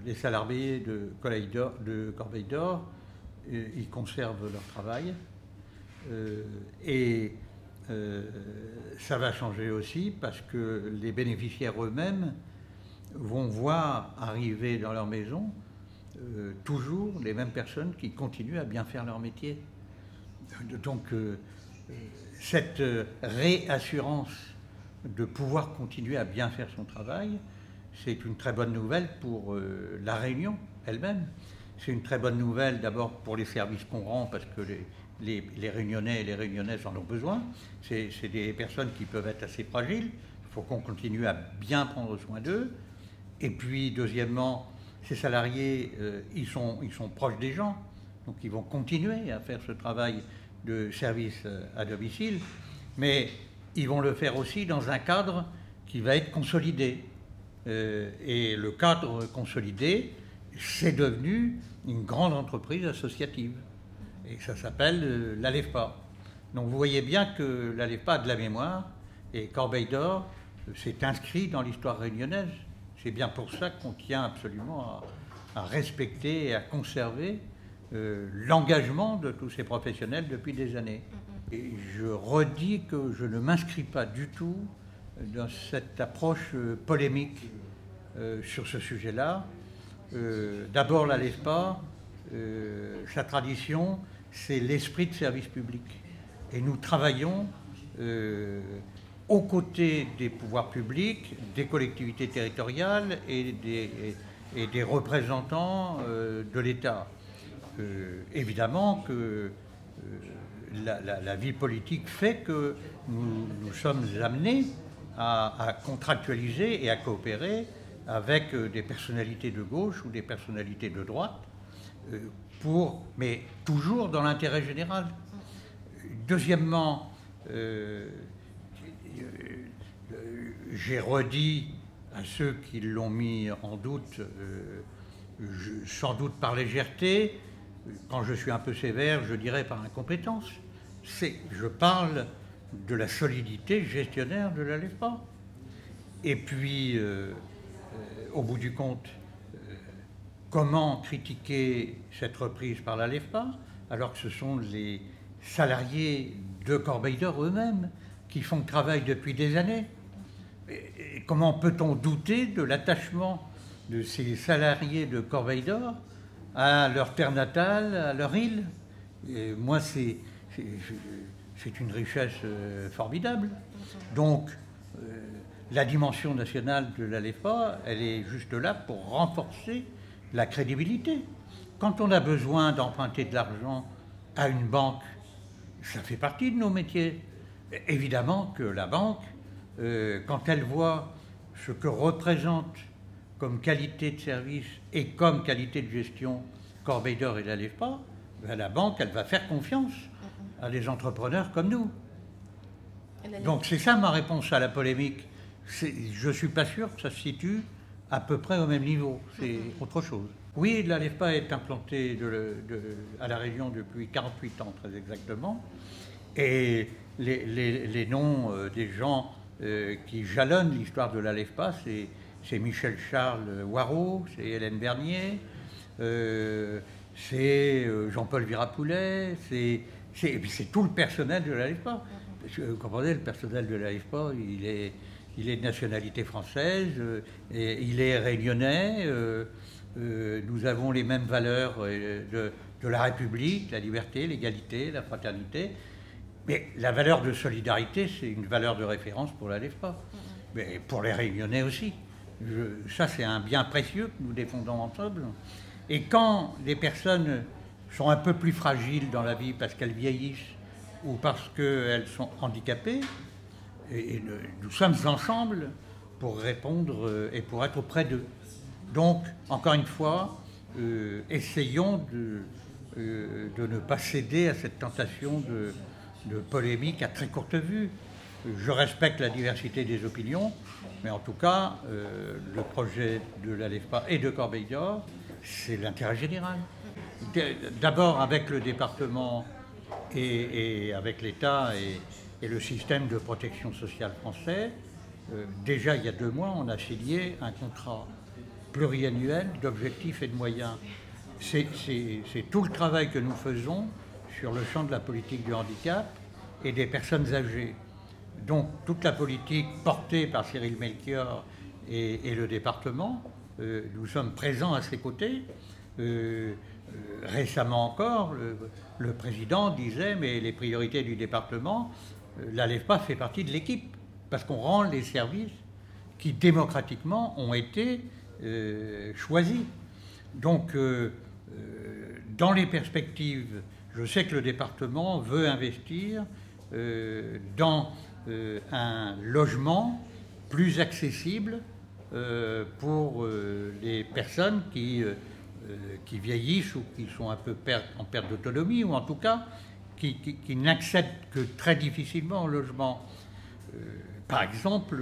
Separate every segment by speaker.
Speaker 1: Les salariés de Corbeil d'Or, ils conservent leur travail et ça va changer aussi parce que les bénéficiaires eux-mêmes vont voir arriver dans leur maison toujours les mêmes personnes qui continuent à bien faire leur métier. Donc cette réassurance de pouvoir continuer à bien faire son travail, c'est une très bonne nouvelle pour la Réunion elle-même. C'est une très bonne nouvelle d'abord pour les services qu'on rend parce que les Réunionnais et les Réunionnaises en ont besoin. C'est des personnes qui peuvent être assez fragiles. Il faut qu'on continue à bien prendre soin d'eux. Et puis deuxièmement, ces salariés, ils sont proches des gens. Donc ils vont continuer à faire ce travail de service à domicile. Mais ils vont le faire aussi dans un cadre qui va être consolidé. Et le cadre consolidé, c'est devenu une grande entreprise associative. Et ça s'appelle l'ALEFPA. Donc vous voyez bien que l'ALEFPA a de la mémoire et Corbeil d'Or s'est inscrit dans l'histoire réunionnaise. C'est bien pour ça qu'on tient absolument à respecter et à conserver l'engagement de tous ces professionnels depuis des années. Et je redis que je ne m'inscris pas du tout dans cette approche polémique sur ce sujet-là. D'abord, l'ALEFPA, sa tradition, c'est l'esprit de service public. Et nous travaillons aux côtés des pouvoirs publics, des collectivités territoriales et des représentants de l'État. Évidemment que la vie politique fait que nous sommes amenés à contractualiser et à coopérer avec des personnalités de gauche ou des personnalités de droite, mais toujours dans l'intérêt général. Deuxièmement, j'ai redit à ceux qui l'ont mis en doute, sans doute par légèreté, quand je suis un peu sévère, je dirais par incompétence. Je parle de la solidité gestionnaire de l'ALEFPA. Et puis, au bout du compte, comment critiquer cette reprise par l'ALEFPA alors que ce sont les salariés de Corbeil d'Or eux-mêmes qui font le travail depuis des années? Et comment peut-on douter de l'attachement de ces salariés de Corbeil d'Or à leur terre natale, à leur île? Et moi, c'est une richesse formidable. Donc, la dimension nationale de l'ALEFPA, elle est juste là pour renforcer la crédibilité. Quand on a besoin d'emprunter de l'argent à une banque, ça fait partie de nos métiers. Évidemment que la banque, quand elle voit ce que représente comme qualité de service et comme qualité de gestion Corbeil d'Or et l'ALEFPA, la banque, elle va faire confiance à des entrepreneurs comme nous. Donc c'est ça ma réponse à la polémique. Je ne suis pas sûr que ça se situe à peu près au même niveau. C'est autre chose. Oui, l'ALEFPA est implantée à La Réunion depuis 48 ans, très exactement. Et les noms des gens qui jalonnent l'histoire de l'ALEFPA, c'est Michel Charles Warraud, c'est Hélène Bernier, c'est Jean-Paul Virapoulet, c'est tout le personnel de l'ALEFPA. Vous comprenez, le personnel de l'ALEFPA, il est de nationalité française, et il est réunionnais, nous avons les mêmes valeurs de la République, la liberté, l'égalité, la fraternité. Mais la valeur de solidarité, c'est une valeur de référence pour l'ALEFPA, mais pour les Réunionnais aussi. Ça, c'est un bien précieux que nous défendons ensemble. Et quand les personnes sont un peu plus fragiles dans la vie parce qu'elles vieillissent ou parce qu'elles sont handicapées, et nous sommes ensemble pour répondre et pour être auprès d'eux. Donc, encore une fois, essayons de ne pas céder à cette tentation de polémique à très courte vue. Je respecte la diversité des opinions, mais en tout cas, le projet de l'ALEFPA et de Corbeil d'Or, c'est l'intérêt général. D'abord avec le département et avec l'État et le système de protection sociale français. Déjà il y a 2 mois, on a signé un contrat pluriannuel d'objectifs et de moyens. C'est tout le travail que nous faisons sur le champ de la politique du handicap et des personnes âgées. Donc toute la politique portée par Cyril Melchior et le département, nous sommes présents à ses côtés. Récemment encore, le président disait, mais les priorités du département, la LEFPA fait partie de l'équipe, parce qu'on rend les services qui démocratiquement ont été choisis. Donc, dans les perspectives, je sais que le département veut investir dans un logement plus accessible pour les personnes qui vieillissent ou qui sont un peu en perte d'autonomie, ou en tout cas qui n'accèdent que très difficilement au logement. Par exemple,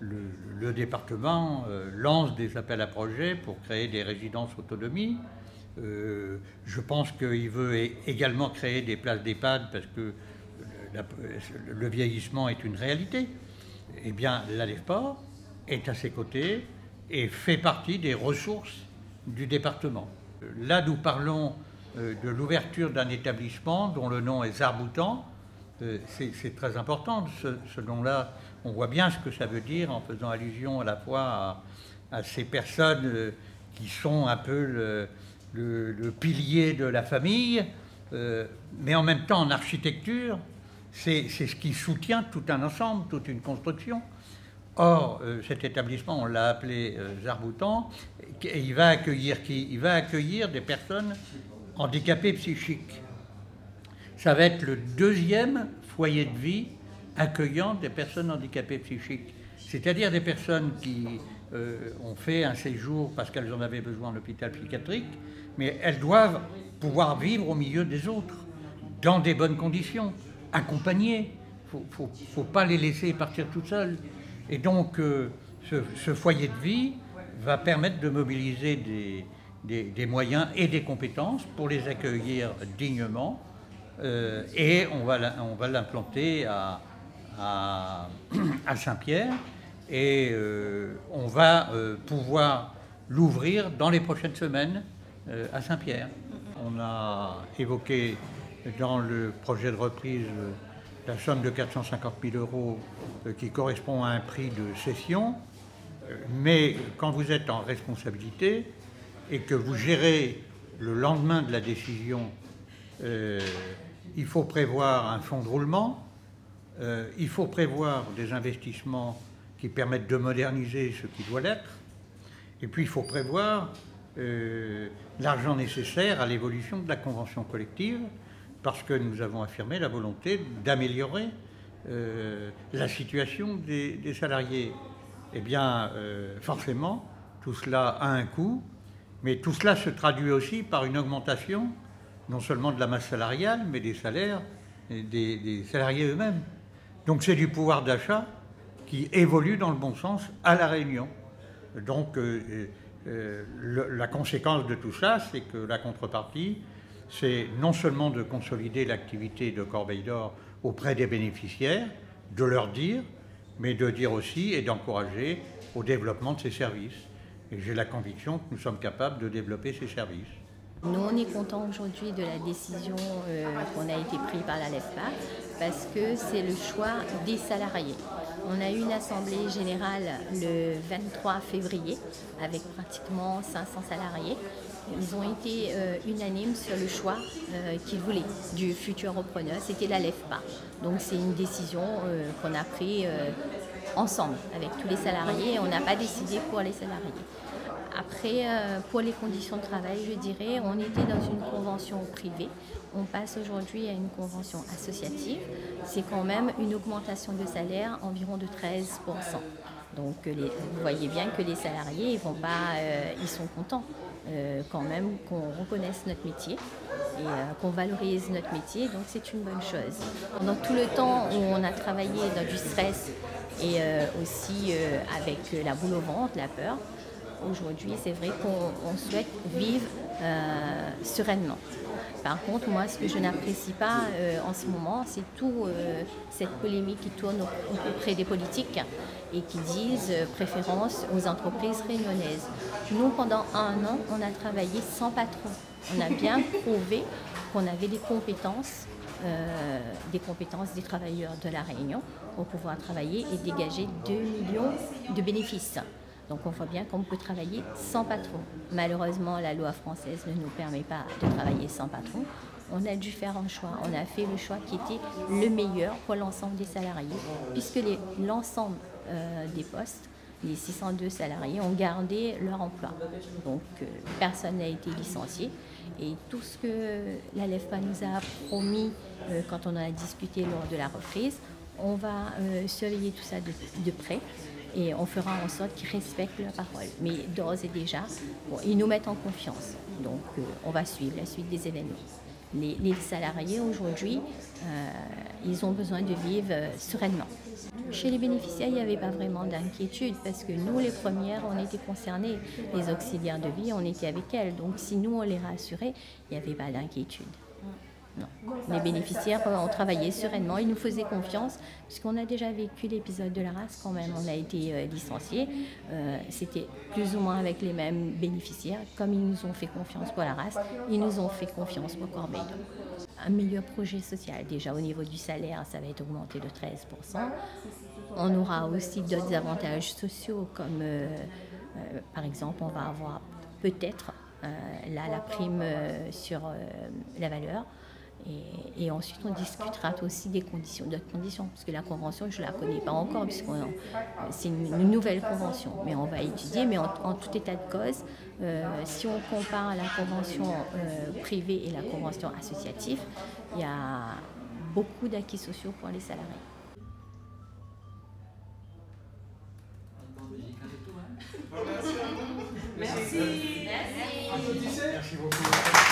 Speaker 1: le département lance des appels à projets pour créer des résidences autonomie. Je pense qu'il veut également créer des places d'EHPAD parce que le vieillissement est une réalité. Eh bien, la LEFPA est à ses côtés et fait partie des ressources du département. Là, nous parlons de l'ouverture d'un établissement dont le nom est Zarboutan. C'est très important. Ce nom-là, on voit bien ce que ça veut dire en faisant allusion à la fois à ces personnes qui sont un peu le pilier de la famille, mais en même temps en architecture, c'est ce qui soutient tout un ensemble, toute une construction. Or, cet établissement, on l'a appelé Zarboutan, et il va accueillir qui? Il va accueillir des personnes handicapées psychiques. Ça va être le deuxième foyer de vie accueillant des personnes handicapées psychiques. C'est-à-dire des personnes qui ont fait un séjour parce qu'elles en avaient besoin en hôpital psychiatrique, mais elles doivent pouvoir vivre au milieu des autres, dans des bonnes conditions, accompagnées. Il ne faut pas les laisser partir toutes seules. Et donc, ce foyer de vie va permettre de mobiliser des moyens et des compétences pour les accueillir dignement. Et on va l'implanter à Saint-Pierre. Et on va pouvoir l'ouvrir dans les prochaines semaines à Saint-Pierre. On a évoqué dans le projet de reprise la somme de 450 000 € qui correspond à un prix de cession. Mais quand vous êtes en responsabilité et que vous gérez le lendemain de la décision, il faut prévoir un fonds de roulement, il faut prévoir des investissements qui permettent de moderniser ce qui doit l'être, et puis il faut prévoir l'argent nécessaire à l'évolution de la convention collective, parce que nous avons affirmé la volonté d'améliorer la situation des salariés. Eh bien, forcément, tout cela a un coût, mais tout cela se traduit aussi par une augmentation, non seulement de la masse salariale, mais des salaires des salariés eux-mêmes. Donc c'est du pouvoir d'achat qui évolue dans le bon sens à La Réunion. Donc la conséquence de tout ça, c'est que la contrepartie, c'est non seulement de consolider l'activité de Corbeil d'Or auprès des bénéficiaires, de leur dire, mais de dire aussi et d'encourager au développement de ces services. Et j'ai la conviction que nous sommes capables de développer ces services.
Speaker 2: Nous, on est contents aujourd'hui de la décision qu'on a été prise par la LEFPA parce que c'est le choix des salariés. On a eu une assemblée générale le 23 février avec pratiquement 500 salariés. Ils ont été unanimes sur le choix qu'ils voulaient du futur repreneur. C'était la LEFPA. Donc c'est une décision qu'on a prise ensemble avec tous les salariés. On n'a pas décidé pour les salariés. Après, pour les conditions de travail, je dirais, on était dans une convention privée. On passe aujourd'hui à une convention associative. C'est quand même une augmentation de salaire environ de 13%. Donc, vous voyez bien que les salariés, ils vont pas, ils sont contents quand même qu'on reconnaisse notre métier et qu'on valorise notre métier. Donc, c'est une bonne chose. Pendant tout le temps où on a travaillé dans du stress et aussi avec la boule au ventre, la peur, aujourd'hui, c'est vrai qu'on souhaite vivre sereinement. Par contre, moi, ce que je n'apprécie pas en ce moment, c'est tout cette polémique qui tourne auprès des politiques et qui disent préférence aux entreprises réunionnaises. Nous, pendant 1 an, on a travaillé sans patron. On a bien prouvé qu'on avait des compétences des travailleurs de la Réunion pour pouvoir travailler et dégager 2 millions de bénéfices. Donc on voit bien qu'on peut travailler sans patron. Malheureusement, la loi française ne nous permet pas de travailler sans patron. On a dû faire un choix. On a fait le choix qui était le meilleur pour l'ensemble des salariés, puisque l'ensemble des postes, les 602 salariés, ont gardé leur emploi. Donc personne n'a été licencié. Et tout ce que la LEFPA nous a promis quand on en a discuté lors de la reprise, on va surveiller tout ça de près. Et on fera en sorte qu'ils respectent leur parole. Mais d'ores et déjà, bon, ils nous mettent en confiance. Donc, on va suivre la suite des événements. Les salariés, aujourd'hui, ils ont besoin de vivre sereinement. Chez les bénéficiaires, il n'y avait pas vraiment d'inquiétude parce que nous, les premières, on était concernés. Les auxiliaires de vie, on était avec elles. Donc, si nous, on les rassurait, il n'y avait pas d'inquiétude. Non. Les bénéficiaires ont travaillé sereinement, ils nous faisaient confiance, puisqu'on a déjà vécu l'épisode de la race quand même, on a été licenciés, c'était plus ou moins avec les mêmes bénéficiaires, comme ils nous ont fait confiance pour la race, ils nous ont fait confiance pour Corbeil. Un meilleur projet social, déjà au niveau du salaire, ça va être augmenté de 13%. On aura aussi d'autres avantages sociaux, comme par exemple, on va avoir peut-être la prime sur la valeur. Et ensuite, on discutera aussi des conditions, d'autres conditions, parce que la convention, je ne la connais pas encore, puisque c'est une nouvelle convention. Mais on va étudier, mais en tout état de cause, si on compare la convention privée et la convention associative, il y a beaucoup d'acquis sociaux pour les salariés.
Speaker 3: Merci. Merci beaucoup.